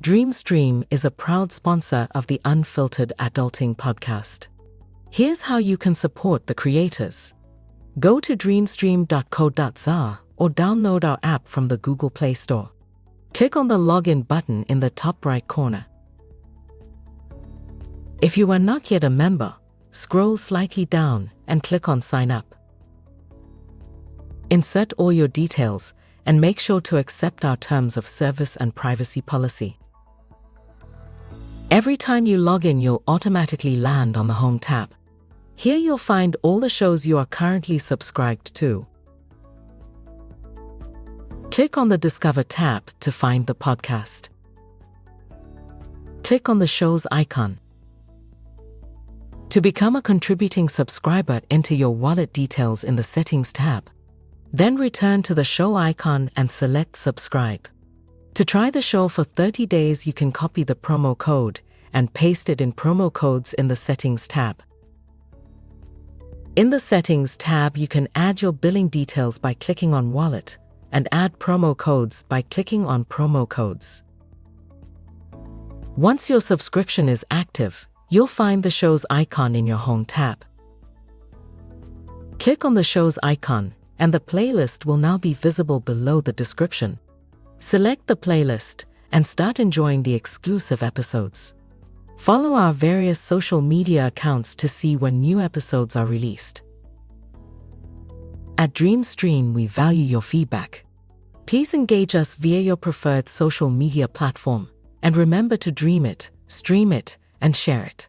DreamStream is a proud sponsor of the Unfiltered Adulting podcast. Here's how you can support the creators. Go to dreamstream.co.za or download our app from the Google Play Store. Click on the login button in the top right corner. If you are not yet a member, scroll slightly down and click on Sign Up. Insert all your details and make sure to accept our terms of service and privacy policy. Every time you log in, you'll automatically land on the Home tab. Here you'll find all the shows you are currently subscribed to. Click on the Discover tab to find the podcast. Click on the show's icon. To become a contributing subscriber, enter your wallet details in the Settings tab. Then return to the show icon and select Subscribe. To try the show for 30 days, you can copy the promo code and paste it in Promo Codes in the Settings tab. In the Settings tab, you can add your billing details by clicking on Wallet and add promo codes by clicking on Promo Codes. Once your subscription is active, you'll find the show's icon in your Home tab. Click on the show's icon, and the playlist will now be visible below the description. Select the playlist and start enjoying the exclusive episodes. Follow our various social media accounts to see when new episodes are released. At DreamStream, we value your feedback. Please engage us via your preferred social media platform, and remember to dream it, stream it, and share it.